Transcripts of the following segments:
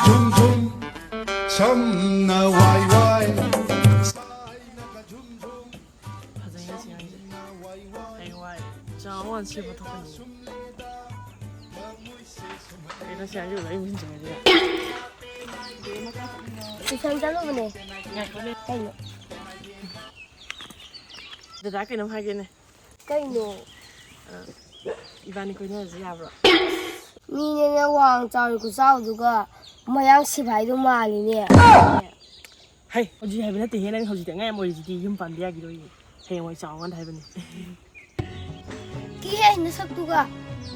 zum zum somna wai wai 파전이 시간이지. 아이고 와이. 저원 치부터 보니. 이런 시간이 왜 무슨 중이야? 이상 잘로보네. 야, 이거네. 까이노. 나 그냥 하겠네. 까이노. 이반이 그녀지 야브라. 미네네 왕 자르고 싸우두가 모양 시바이도 말이네. 헤이, 어제 해변에 대해는 거기다 ngay 뭐지디 윤반비야기로 이. 해외 자원 해변이. 기해 있는 석두가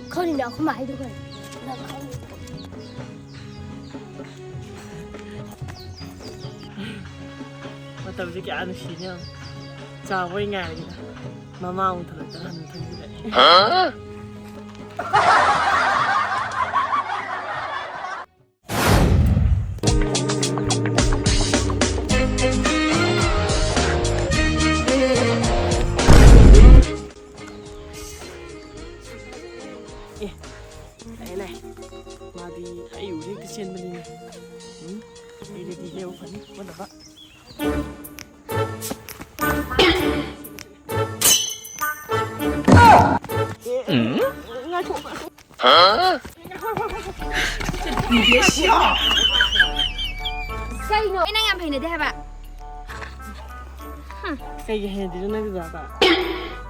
거리나 그 말도 그래. 나 거리. 맞다 우리 안 쉬냐. 자, 왜 ngay 마마 온 들었다 하는 편이래. này mà đi hãy ủ lên cái trên bên này đi đi đi leo phần con đập ngay phụ hả Say no. Cái này em hình này thế hả? cái gì thì nó nói gì bà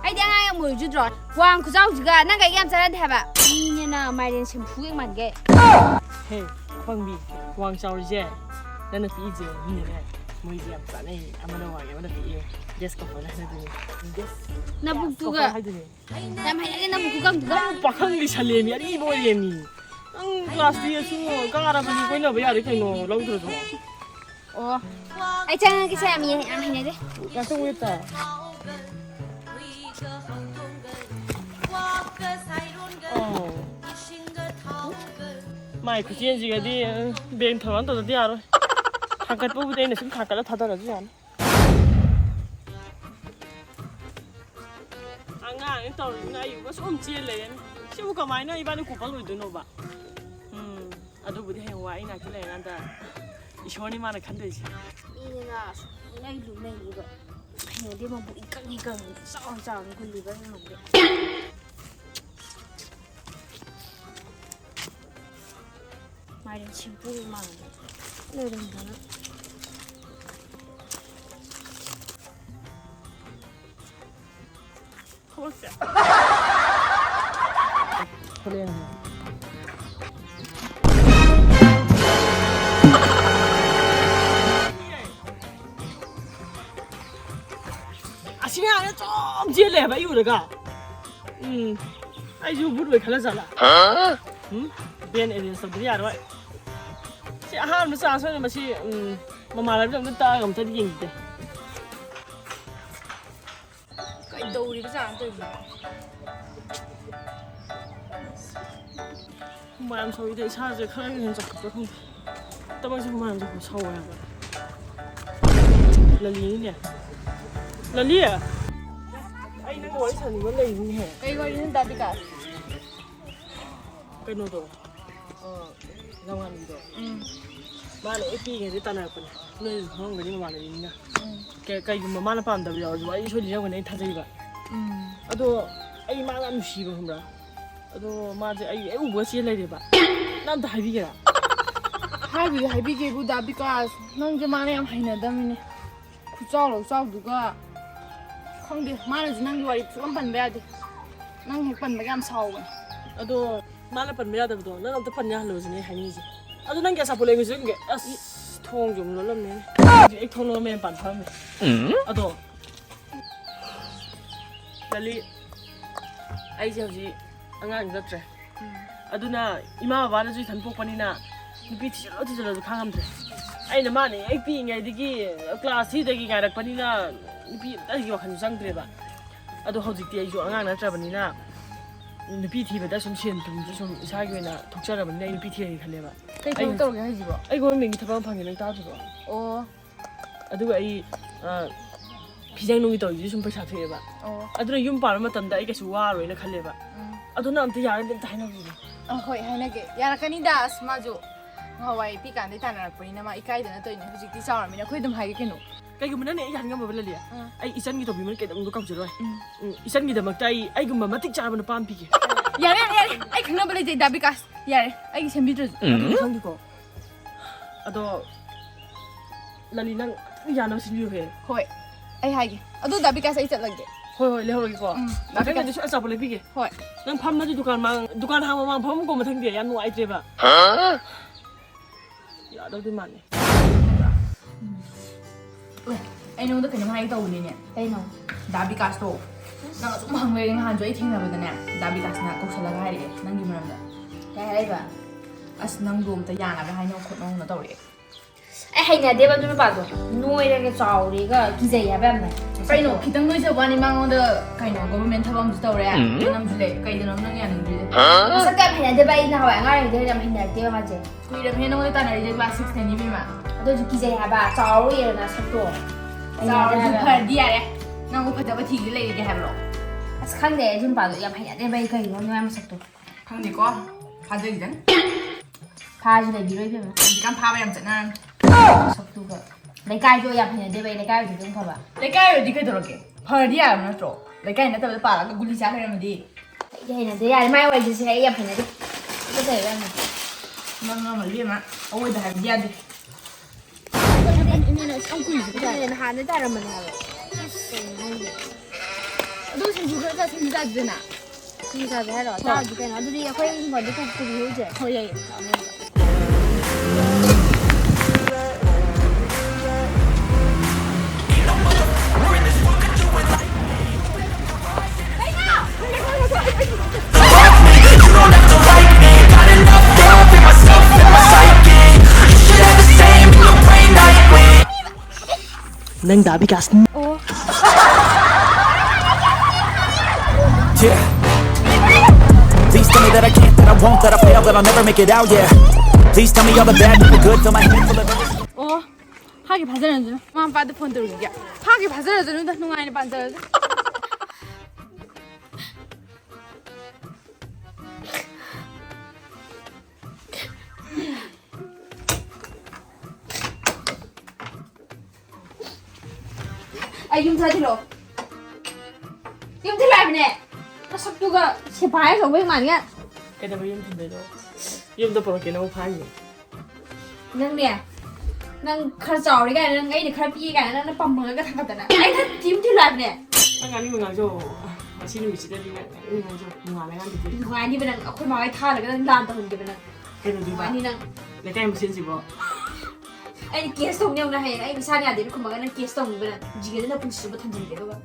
Ai đang ai ngồi chút rồi. Hoàng cứ rau juga, nang cái em sao thế hả? Như nào mai đến xem phú mặt cái. hey Hoàng Bì Hoàng sau rồi nên là tí gì như này mới gì em bạn này em nói Hoàng em nói tí yes có phải là cái gì yes Na buk juga. Nam hay cái na buk juga juga. bakang di salem ya đi boy em ni ang class dia semua kang arah pergi kau nak bayar kan no long terus Ồ. Ai chăng cái xe mình em hình này đấy. yang tu kita oh mai cái chuyện gì cái đi bên thằng anh tao đi à rồi thằng cái bố bên này xuống thằng cái nó thật là gì anh anh anh tao này có số chia lên chứ không có máy nữa iban cũng có rồi tụi nó bà 아도 부디 해와 이나 그래 난다 이쇼니 마나 간대지 이나 ngay lúc này 이거 hình đi mà bụi căng sao sao nó còn đi vào lòng đấy. Mai đến chim phu mà nơi đừng đó nó không sẽ không lên 아시냐 좀 지을래 봐 이거가 아이 저 물을 갈라잖아 bên này sập đi à rồi chị ham nó sao sao mà chị mà làm được ta không thấy gì thế cái đầu đi cái dạng tôi mà làm sao vậy sao giờ khơi lên chọc được không tao bao giờ mà làm được sao vậy là lý nè là lý à anh đang ngồi sẵn vấn đề gì hả cái gọi đến ta đi cả cái nô đồ ra ngoài đi rồi mà lại cái gì ta nào còn nơi không cái gì mà lại nha cái mà mà nó làm được rồi vậy thôi đi ra ngoài này thay gì vậy 아도 아이 마음 쉬고 humra 아도 마제 아이 애우 뭐지 레리 봐 난다 하비게라 하비게보다 because 넌게 마네 ям 하이나다미네 구자로 싸우두가 콩디 마르지 낭기 와리 좀 반배야 돼 낭기 반배가 ям 싸우고 아도 마나 반미라다도 난 어떻게 반냐 로즈니 하니지 아도 난게 사볼래 그지 게 통좀 놀랐네 이 통로면 반파면 아도 달리 아이지 하지 안간 같래 아도나 이마 바바나지 단폭반이나 누비 티절러도 강함들 아이나 마네 에이피잉에디기 클래스 히데기 가락반이나 누비 따지기 와칸 상드레바 아도 허직티 아이죠 안간 나트라반이나 누비 티베다 좀 시엔tum지 좀 이사기 왜나 독자라반네 누비 티에 칼레바 그게 좀 떨게 하지 봐 아이고 맹기 타방 방에는 따주고 아두가 이 비장농이 떨지 좀 벌써 돼봐. 아두나 윤 바르면 던다 이게 수와로이나 칼레바. 아두나 아무튼 야는데 다 해놔 보고. 거의 하나게 야라카니다 스마조 ꯍꯋꯥꯏ ꯄꯤꯀꯥꯟꯗꯩ ꯇꯥꯟꯅꯔꯛꯄꯅꯤꯅ ꯃꯥ ꯏꯀꯥꯏꯗꯅ ꯇꯧꯔꯤꯅꯦ ꯍꯧꯖꯤꯛꯇꯤ ꯆꯥꯎꯔꯕꯅꯤꯅ ꯑꯩꯈꯣꯏ ꯑꯗꯨꯝ ꯍꯥꯏꯒꯦ ꯀꯩꯅꯣ ꯀꯩꯒꯨꯝꯕ ꯅꯪꯅ ꯑꯩ ꯌꯥꯍꯟ ꯉꯝꯃꯕ ꯂꯂꯤ ꯑꯩ ꯏꯆꯟꯒꯤ ꯇꯧꯕꯤꯃꯅ ꯀꯩꯗꯧꯅꯨꯡꯗ ꯀꯥꯎꯖꯔꯣꯏ ꯏꯆꯟꯒꯤꯗꯃꯛꯇ ꯑꯩꯒꯨꯝꯕ ꯃꯇꯤꯛ ꯆꯥꯕ ꯅꯨꯄꯥ ꯑꯃ ꯄꯤꯒꯦ ꯌꯥꯔꯦ ꯑꯩ ꯈꯪꯅꯕ ꯂꯩꯖꯩ ꯗꯥ ꯕꯤꯀꯥꯁ ꯌꯥꯔꯦ ꯑꯩꯒꯤ ꯁꯦꯝꯕꯤꯗ꯭ꯔꯁꯨ ꯈꯪꯗꯦꯀꯣ ꯑꯗꯣ ꯂꯂꯤ ꯅꯪ ꯌꯥꯅꯕ ꯁꯤꯟꯕꯤꯌꯨꯍꯦ ꯍꯣꯏ ꯑꯩ ꯍꯥꯏꯒꯦ ꯑꯗꯨ ꯗꯥ ꯕꯤꯀꯥꯁ ꯑꯩ ꯆꯠꯂꯒꯦ ꯍꯣꯏ ꯂꯩꯍꯧꯔꯒꯦꯀꯣ ꯅꯪꯗꯁꯨ ꯑꯆꯥꯄꯣꯠ ꯂꯩꯕꯤꯒꯦ ꯍꯣꯏ ꯅꯪ ꯐꯝꯃꯗꯤ ꯗꯨꯀꯥꯟ ꯍꯥꯡꯕ ꯃꯥꯡ ꯐꯝꯃꯀꯣ ꯃꯊꯪꯗꯤ ꯌꯥꯝ ꯅꯨꯡꯉꯥꯏꯇ꯭ꯔꯦꯕ ꯌꯥꯗꯧꯗꯤ ꯃꯥꯜꯂꯦ ꯑꯩ ꯅꯉꯣꯟꯗ ꯀꯩꯅꯣꯝ ꯍꯥꯏꯒꯦ ꯇꯧꯕꯅꯤꯅꯦ ꯀꯩꯅꯣ ꯗꯥ ꯕꯤꯀꯥꯁꯇꯣ ꯅꯪ ꯑꯁꯨꯝ ꯍꯪꯂꯩꯔꯦ ꯅꯍꯥꯟꯁꯨ ꯑꯩ ꯊꯦꯡꯅꯕꯗꯅꯦ ꯗꯥ ꯕꯤꯀꯥꯁꯅ ꯀꯧꯁꯜꯂꯒ ꯍꯥꯏꯔꯛꯑꯦ ꯅꯪꯒꯤ ꯃꯔꯝꯗ ꯀꯩ ꯍꯥꯏꯔꯤꯕ ꯑꯁ ꯅꯪꯗꯣ ꯑꯝꯇ ꯌꯥꯅꯕ ꯍꯥꯏꯅꯧ ꯈꯣꯠꯅꯧꯅ ꯇꯧꯔꯛꯑꯦ ꯑꯩ ꯍꯩꯅꯗꯦꯕ ꯑꯗꯨ ꯅꯨꯄꯥꯗꯣ ꯅꯣꯏꯔꯒ ꯆꯥꯎꯔꯦꯒ ꯀꯤꯖꯩ ꯍꯥꯏꯕ ꯌꯥꯝꯅ ꯀꯩꯅꯣ ꯈꯤꯇꯪ ꯅꯣꯏꯖꯕ ꯋꯥꯅꯤ ꯃꯉꯣꯟꯗ ꯀꯩꯅꯣ ꯒꯣꯕꯔꯃꯦꯟ ꯊꯕꯛ ꯑꯃꯁꯨ ꯇꯧꯔꯦ ꯅꯪꯁꯨ ꯂꯩ ꯀꯩꯗꯅꯣ ꯅꯪ ꯌꯥꯅꯤꯡꯗ꯭ꯔꯤꯁꯦ ꯃꯁꯛꯇ ꯌꯥꯝ ꯍꯩꯅꯗꯦꯕ ꯑꯩ ꯅꯍꯥꯟꯋꯥꯏ ꯑꯉꯥꯡ ꯑꯣꯏꯔꯤꯉꯩꯗ ꯌꯥꯝ ꯍꯩꯅꯔꯛꯇꯦꯕ ꯃꯥꯁꯦ ꯀꯨꯏꯔꯕꯅꯦ ꯅꯉꯣꯟꯗ ꯇꯥꯟꯅꯔꯤꯁꯦ ꯀ꯭ꯂꯥꯁ 6 ꯕꯤꯃ ꯑꯗꯨꯁꯨ ꯀꯤꯖꯩ ꯍꯥꯏꯕ ꯆꯥꯎꯔꯦꯅ ꯁꯛꯇꯣ ꯆꯥꯎꯔꯁꯨ ꯐꯔꯗꯤ ꯌꯥꯔꯦ ꯅꯪꯕꯨ ꯐꯖꯕ ꯊꯤꯒꯦ ꯂꯩꯔꯒꯦ ꯍꯥꯏꯕ꯭ꯔꯣ ꯑꯁ ꯈꯪꯗꯦ ꯑꯗꯨ ꯅꯨꯄꯥꯗꯣ ꯌꯥꯝ ꯍꯩꯅꯗꯦꯕ ꯑꯩ ꯀꯩꯅꯣ ꯃꯥꯏ ꯃꯁꯛꯇꯣ ꯈꯪꯗꯦꯀꯣ ꯐꯥꯖꯈꯤꯗꯅ ꯐꯥꯁꯨ ꯂꯩꯕꯤꯔꯣꯏꯕꯦꯝꯃ ꯍꯧꯖꯤꯛꯀꯥꯟ ꯐꯥꯕ ꯌꯥꯝ ꯆꯠꯅꯔꯝꯅꯤ ꯃꯁꯛꯇꯨꯒ ꯂꯩꯀꯥꯏꯗꯣ ꯌꯥꯝ ꯍꯩꯅꯗꯦꯕ ꯑꯩ ꯂꯩꯀꯥꯏ ꯑꯣꯏꯗꯤ ꯑꯗꯨꯝ ꯐꯕ ꯂꯩꯀꯥꯏ ꯑꯣꯏꯔꯗꯤ ꯀꯩꯗꯧꯔꯒꯦ ꯐꯔꯗꯤ ꯌꯥꯔꯕ ꯅꯠꯇ꯭ꯔꯣ ꯂꯩꯀꯥꯏ ꯅꯠꯇꯕꯗ ꯄꯥꯜꯂꯒ ꯒꯨꯂꯤ ꯆꯥ ꯂꯩꯔꯝꯃꯗꯤ ꯑꯩꯗꯤ ꯍꯩꯅꯗꯦ ꯌꯥꯔꯦ ꯃꯥꯏ ꯋꯥꯔꯤꯁꯦ ꯑꯩ ꯌꯥꯝ ꯍꯩꯅꯗꯦ ꯐꯖꯩꯕ ꯌꯥꯝꯅ ꯅꯪ ꯑꯃ ꯏꯕꯦꯝꯃ ꯑꯋꯣꯏꯗ ꯍꯥꯏꯕꯗꯤ ꯌꯥꯗꯦ ꯅꯍꯥꯟꯗꯩ ꯇꯥꯔꯝꯕꯅꯦ ꯍꯥꯏꯕ ꯀꯩꯅꯣ ꯈꯪꯗꯦ ꯑꯗꯨ ꯁꯤꯡꯖꯨ ꯈꯔ ꯆꯥꯁꯤꯟꯕꯤ ꯆꯥꯗꯅ ꯁꯤꯡꯖꯨ ꯆꯥꯁꯦ ꯍꯥꯏꯔꯣ ꯆꯥꯔꯁꯤ ꯀꯩꯅꯣ ꯑꯗꯨꯗꯤ ꯑꯩꯈꯣꯏ ꯍꯤꯡꯒꯣꯜꯗ ꯄꯨꯕꯤꯔꯨꯁꯦ ꯍꯣꯏ ꯌꯥꯏꯌꯦ ꯅꯪ ꯗꯥ Vikas Yeah. Please tell me that I can't, that I won't, that I fail, that I'll never make it out, yeah. Please tell me all the bad, the good, fill my head full of everything. ꯑꯣ ꯐꯥꯒꯤ ꯐꯥꯖꯔꯖꯅꯨ ꯃꯃꯥ ꯃꯄꯥꯗ phone ꯇꯧꯔꯨꯒꯦ ꯐꯥꯒꯤ ꯐꯥꯖꯔꯖꯅꯨꯗ ꯅꯨꯡꯉꯥꯏꯅ ꯄꯥꯟꯖꯔꯁꯨ ꯑꯩ ꯌꯨꯝ ꯊꯥꯗꯤꯜꯂꯛꯑꯣ ꯌꯨꯝ ꯊꯤꯜꯂꯛꯑꯕꯅꯦ ꯃꯁꯛꯇꯨꯒ ꯁꯦꯐꯥꯏ ꯑꯆꯧꯕꯩ ꯃꯥꯟꯒ ꯀꯩꯗꯧꯕ ꯌꯨꯝ ꯊꯤꯟꯗꯣꯏꯅꯣ ꯌꯨꯝꯗ ꯄꯨꯔꯛꯀꯦ ꯅꯪ ꯐꯥꯏꯅꯦ ꯅꯪꯅꯦ ꯅꯪ ꯈꯔ ꯆꯥꯎꯔꯦ ꯀꯥꯏꯅ ꯅꯪ ꯑꯩꯅ ꯈꯔ ꯄꯤꯒꯦ ꯀꯥꯏꯅ ꯅꯪꯅ ꯄꯝꯃꯒ ꯊꯥꯡꯒꯠꯇꯅ ꯑꯩꯅ ꯌꯨꯝ ꯊꯤꯜꯂꯛꯑꯕꯅꯦ ꯅꯪ ꯉꯥꯡꯅꯤꯡꯕ ꯉꯥꯡꯖꯧ ꯉꯁꯤ ꯅꯨꯃꯤꯠꯁꯤꯗꯗꯤ ꯅꯪ ꯉꯥꯡꯅꯤꯡꯕ ꯉꯥꯡꯖꯧ ꯅꯣꯡꯉꯥꯜꯂꯀꯥꯟꯗꯗꯤ ꯅꯨꯡꯉꯥꯏꯅꯤꯕ ꯅꯪ ꯑꯩꯈꯣꯏ ꯃꯥꯍꯣꯏ ꯊꯥꯜꯂꯒ ꯅꯪ ꯂꯥꯟ ꯇꯧꯍꯟꯒꯦꯕ ꯅꯪ ꯀꯩꯅꯣꯗꯨꯕ ꯅꯨꯡꯉꯥꯏꯅꯤ ꯅꯪ ꯂꯩꯀꯥꯏ ꯃꯁꯦꯟꯁꯤꯕꯣ ꯑꯩꯅ ꯀꯦꯁ ꯇꯧꯅꯤ ꯌꯧꯅ ꯍꯌꯦꯡ ꯑꯩ ꯏꯁꯥꯅ ꯌꯥꯗꯦꯅ ꯈꯨꯝꯃꯒ ꯅꯪ ꯀꯦꯁ ꯇꯧꯅꯤꯕ ꯅꯪ ꯖꯤꯒꯗꯅ ꯄꯨꯟꯁꯤꯕ ꯊꯝꯖꯤꯟꯒꯦ ꯑꯗꯨꯒ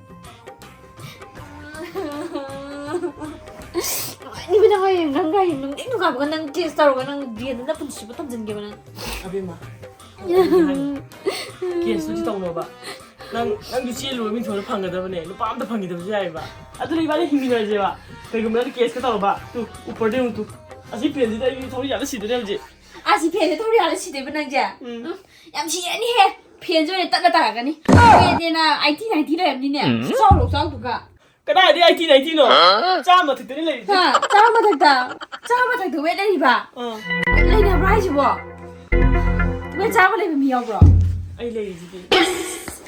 ꯅꯨꯡꯉꯥꯏꯅꯤꯕ ꯅꯪ ꯍꯌꯦꯡ ꯅꯪ ꯍꯌꯦꯡ ꯅꯨꯡꯗꯤꯡ ꯅꯨꯡꯉꯥꯏꯕꯒ ꯅꯪ ꯀꯦꯁ ꯇꯧꯔꯒ ꯅꯪ ꯖꯤꯒꯗꯅ ꯄꯨꯟꯁꯤꯕ ꯊꯝꯖꯤꯟꯒꯦꯕ ꯅꯪ ꯑꯕꯦꯝꯃ ꯀꯦꯁꯇꯨꯗꯤ ꯇꯧꯅꯣꯕ ꯅꯪꯁꯨ ꯆꯦꯜꯂꯨꯕ ꯃꯤꯡꯊꯣꯟꯗ ꯐꯪꯒꯗꯕꯅꯦ ꯅꯨꯄꯥ ꯑꯝꯇ ꯐꯪꯈꯤꯗꯕꯁꯨ ꯌꯥꯏꯑꯕ ꯑꯗꯨꯅ ꯏꯕꯥꯅꯤ ꯍꯤꯡꯃꯤꯟꯅꯔꯁꯦꯕ ꯀꯩꯒꯨꯝꯕ ꯅꯪ ꯀꯦꯁꯀ ꯇꯧꯔꯕ ꯇꯨ ꯎꯄꯔꯗ ꯌꯦꯡꯉꯨ ꯇꯨ ꯑꯁꯤ ꯄꯦꯟꯁꯤꯗ ꯑꯩ ꯊꯧꯔꯤ ꯌꯥꯝꯅ ꯁꯤꯗꯣꯏꯅꯦ ꯍꯧꯖꯤꯛ ꯑꯁꯤ ꯐꯦꯟꯁꯦ ꯊꯧꯔꯤ ꯌꯥꯜꯂ ꯁꯤꯗꯣꯏꯕ ꯅꯪꯁꯦ ꯌꯥꯝ ꯁꯤꯔꯅꯤꯍꯦ ꯐꯦꯟꯁꯦ ꯑꯣꯏꯅ ꯇꯠꯂ ꯇꯥꯔꯛꯀꯅꯤ ꯐꯦꯟꯅꯦꯅ 80-90 ꯂꯩꯔꯝꯅꯤꯅꯦ ꯆꯥꯎꯔꯣ ꯆꯥꯎꯗꯨꯒ ꯀꯗꯥꯏꯗꯤ 80-90ꯅꯣ ꯆꯥꯝꯃ ꯊꯛꯇꯅꯤ ꯂꯩꯔꯤꯁꯦ ꯆꯥꯝꯃꯊꯛꯇ ꯋꯦꯠ ꯂꯩꯔꯤꯕ ꯂꯩꯅꯕ꯭ꯔꯣ ꯍꯥꯏꯁꯤꯕꯣ ꯋꯦꯠ ꯆꯥꯝꯃ ꯂꯩꯕ ꯃꯤ ꯌꯥꯎꯕ꯭ꯔꯣ ꯑꯩ ꯂꯩꯔꯤꯁꯤꯗꯤ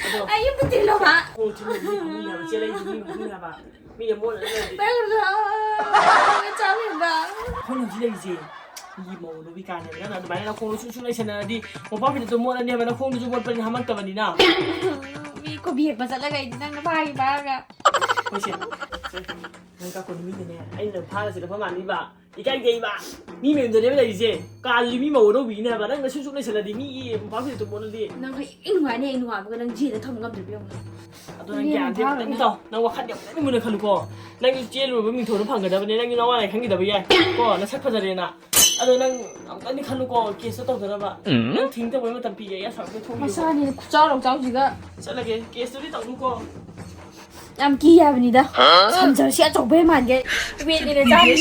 ꯑꯗꯣ ꯑꯩ ꯌꯨꯝꯗ ꯊꯤꯜꯂꯣꯕ ꯈꯣꯡ ꯊꯤꯟꯕ ꯃꯤ ꯐꯪꯅꯤ ꯍꯥꯏꯕ ꯆꯦꯜꯂꯛꯏꯁꯤ ꯃꯤ ꯐꯪꯅꯤ ꯍꯥꯏꯕ ꯃꯤꯅ ꯃꯣꯠꯂ ꯂꯩꯔꯗꯤ ꯋꯦꯠ ꯆꯥꯝꯃ ꯍꯦꯟꯕ ꯑꯩꯈꯣꯏꯅ ꯍꯧꯖꯤꯛ ꯂꯩꯔꯤꯁꯦ ꯃꯤꯒꯤ ꯃꯧ ꯅꯨꯄꯤ ꯀꯥꯟꯅꯦꯕ ꯅꯪꯅ ꯑꯗꯨꯃꯥꯏꯅ ꯅꯈꯣꯡꯗꯣ ꯁꯨꯝ ꯂꯩꯁꯟꯅꯔꯗꯤ ꯃꯣꯝꯄꯥꯛ ꯐꯤꯗꯛꯇꯣ ꯃꯣꯠꯂꯅꯦꯕ ꯅꯈꯣꯡꯗꯨꯁꯨ ꯃꯣꯠꯄꯅꯤꯅ ꯍꯥꯝꯃꯛꯇꯕꯅꯤꯅ ꯃꯤ ꯀꯣꯕꯤ ꯍꯦꯛꯄ ꯆꯠꯂꯒ ꯑꯩꯗꯤ ꯅꯪꯅ ꯐꯥꯔꯒ ꯍꯣꯏꯁꯦ ꯅꯪ ꯀꯥꯛꯄꯗ ꯃꯤꯅꯅꯦ ꯑꯩꯅ ꯐꯥꯔ ꯆꯠꯂꯛꯄ ꯃꯥꯟꯅꯤꯕ ꯏꯀꯥꯏꯖꯩꯕ ꯃꯤ ꯃꯌꯨꯝꯗꯅꯦꯕ ꯂꯩꯔꯤꯁꯦ ꯀꯥꯜꯂꯤ ꯃꯤ ꯃꯧ ꯑꯅꯧꯕꯤꯅꯦ ꯍꯥꯏꯕ ꯅꯪꯅ ꯁꯨꯝ ꯂꯩꯁꯜꯂꯗꯤ ꯃꯤꯒꯤ ꯃꯣꯝꯄꯥꯛ ꯐꯤꯗꯛꯇꯣ ꯃꯣꯠꯂꯗꯤ ꯅꯪ ꯍꯌꯦꯡ ꯅꯨꯡꯉꯥꯏꯅꯤ ꯍꯌꯦꯡ ꯅꯨꯡꯉꯥꯏꯕꯒ ꯅꯪ ꯖꯦꯜꯗ ꯊꯝꯕ ꯉꯝꯗ꯭ꯔꯕ ꯌꯦꯡꯉꯨ ꯑꯗꯣ ꯅꯪ ꯒ꯭ꯌꯥꯟꯁꯦ ꯈꯤꯇꯪ ꯇꯧ ꯅꯪ ꯋꯥꯈꯜ ꯌꯥꯝ ꯈꯤꯇꯪ ꯃꯨꯟꯅ ꯈꯜꯂꯨꯀꯣ ꯅꯪꯁꯨ ꯆꯦꯜꯂꯨꯔꯕ ꯃꯤꯡꯊꯣꯟꯗꯣ ꯐꯪꯒꯗꯕꯅꯦ ꯅꯪꯁꯨ ꯅꯋꯥ ꯂꯥꯏ ꯈꯪꯈꯤꯗꯕ ꯌꯥꯏ ꯀꯣ ꯅꯁꯛ ꯐꯖꯔꯦꯅ ꯑꯗꯣ ꯅꯪ ꯑꯃꯨꯛꯇꯪꯗꯤ ꯈꯜꯂꯨꯀꯣ ꯀꯦꯁꯇꯣ ꯇꯧꯗꯅꯕ ꯅꯪ ꯊꯤꯡꯇꯧꯕꯩ ꯃꯇꯝ ꯄꯤꯒꯦ ꯑꯩ ꯑꯁꯥꯝꯗ ꯊꯣꯡꯕꯤꯌꯨ ꯃꯁꯥꯅꯤ ꯈꯨꯆꯥꯎ ꯂꯧꯆꯥꯎꯁꯤꯒ ꯆꯠꯂꯒꯦ ꯀꯦꯁꯇꯨꯗꯤ ꯇꯧꯅꯨꯀꯣ ꯌꯥꯝ ꯀꯤ ꯍꯥꯏꯕꯅꯤꯗ ꯁꯝꯖꯔꯁꯤ ꯑꯆꯧꯕꯩ ꯃꯥꯟꯒꯦ ꯋꯦꯠꯅꯦꯅ ꯆꯥꯝꯃ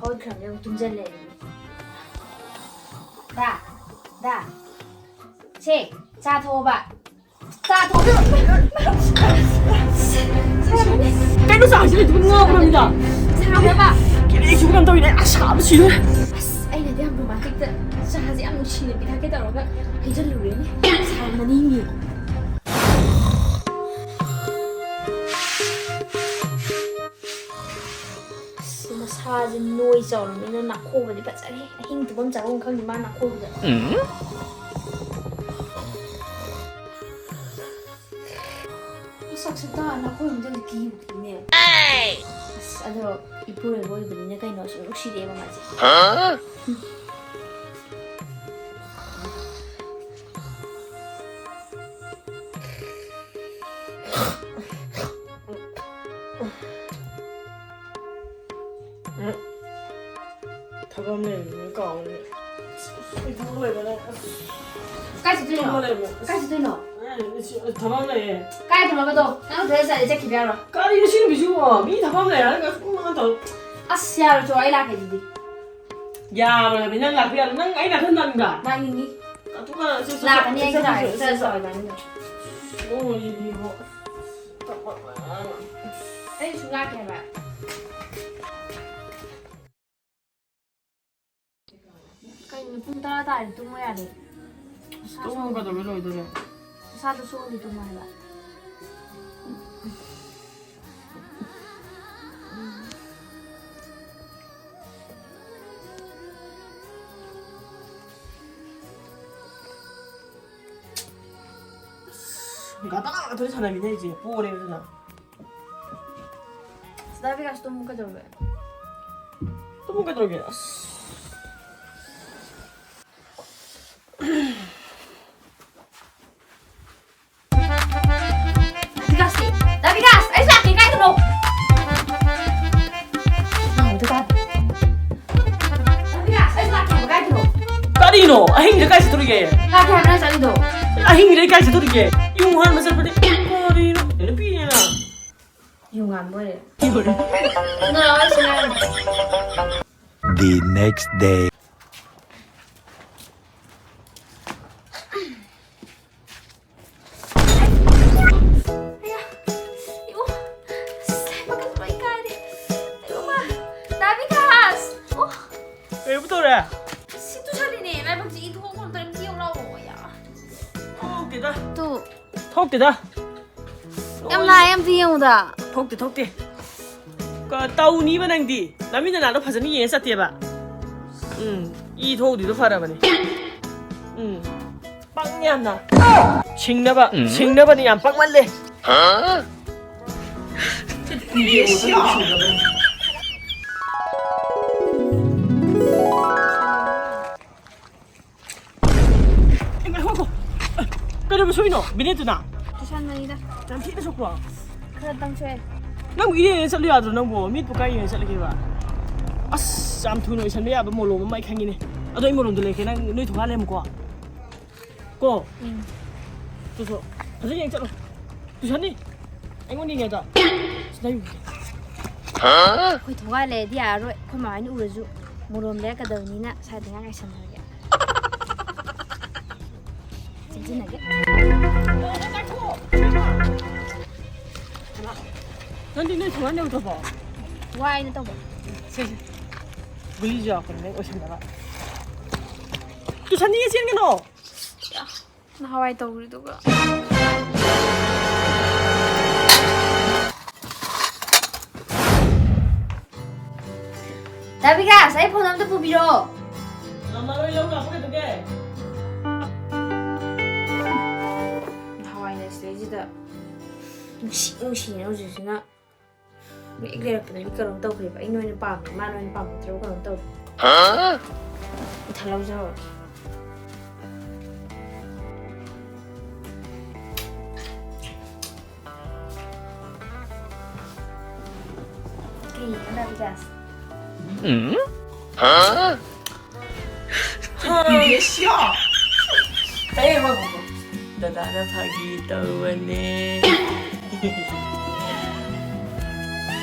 ꯍꯧꯈ꯭ꯔꯕꯅꯦ ꯑꯃꯨꯛ ꯇꯨꯝꯁꯤꯜꯂꯦ ꯗꯥ ꯁꯦ ꯆꯥ ꯊꯣꯛꯑꯕ 짜도 Cái nó xài gì tụi ngon rồi giờ. sao thế bà Cái này chúng tôi này xả nó xíu. anh này đang romantic đấy sao gì ăn chi bị thay cái đầu đó hay rất lười đấy sao mà đi nghỉ massage nuôi rồi nên nặc khô và đi bắt chạy hình từ bông cháu không thì mang nặc khô rồi sắc sắc đó nặc khô mìnhจะกี่อยู่ที่เนี่ย아저 이쁘게 보이거든요. 그냥 넣어서 혹시 내가 맞지? 다감네 이거 오늘. 이거 뭐야 이거. 까지 들려. 까지 들려. 다감네. 까지 들어봐도 나도 돼서 이제 기다려. 까리 이거 싫으면 미주고. 미 다감네. 내가 조금만 더. 아씨야로 저 아이 라게 지디. 야, mà mày lạc việc nâng ấy là thân thần cả. 나 이니. Chúng là 나 아니 이거 다 있어 나는. Ôi gì bộ. 에이 중학교 해봐. cái phun ta tại tung mày à đi. Tung cả rồi rồi. sao tôi xuống đi tung mày vậy? 가다가 더 사람이 되지. 보고래 그러나. Tapi kasih tuh muka coba. 또 뭔가 들어게. Dikasih. Tapi gas, ayo sakit kayak itu dong. Nah, udah kan. Tapi gas, ayo sakit kayak itu dong. 까리노. 아 행이까지 들어게. Kakek mana sakit dong? 아 행이까지 들어게. 용한 맛을 버리. 까리노. 얘는 비에나. Yung nggak boleh. 이거를. Nggak, senang. The next day. Ayah, ibu, saya makan dulu ikan. Ayo mah. Tapi gas. Oh, 왜부터 그래? situ tadi nih. Memang si itu kok nonton dia ulah ya. 턱대다. Tuh, 턱대다. em là em thiêu rồi. 턱대. 그 따우니 바낭디. 남이는 나도 파전이 예사 띠봐. 이 도우디도 팔아봐니. 빵냐나. 칭나바니 안 빵말래. 이게 뭐야? Em không. Cái đó soy no, binetu나. Tusannya 난 티를 줬고 와. 그래 당초에. 난 이래 살려야죠. 난 뭐, 밑 부까이 살리게 봐. 아스, 참 두노 살려야 뭐 로마 마이 칸이네. 아도 이 모론들 이렇게 난 너희 동안에 먹고. 고. 저서. 선생님 있잖아. 두산니? anh đi nghe ta. Đây. Khôi thằng ai lẽ đi à rồi, khôi mà anh uống rượu, một hôm lẽ cả đời ní nè, sai tiếng Anh xong rồi kìa. Chính này cái. 난 니네 동안에 오다 봐. Why nó tao bảo. 보이지 않고 내가 오신다. 두산니 얘기하는 게 너. Nó Hawaii tao 우리 누가. 나비가 사이폰 남자부 빌어. 엄마를 여기 아프게 두게. Hawaii stage nó gì nữa. Mỹ cái là cái đồng tàu thì phải nuôi nó mà nuôi nó trâu cái đồng tàu. Thật lâu rồi. Cái gì nó ra 이게 싫어. 에이 뭐. 나 나답하기 떠오네.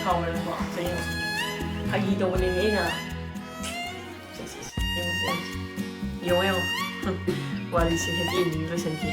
가오를 뭐 저희 하기 떠오네 얘나. 용해요. 와리 신이 있는 거 신기.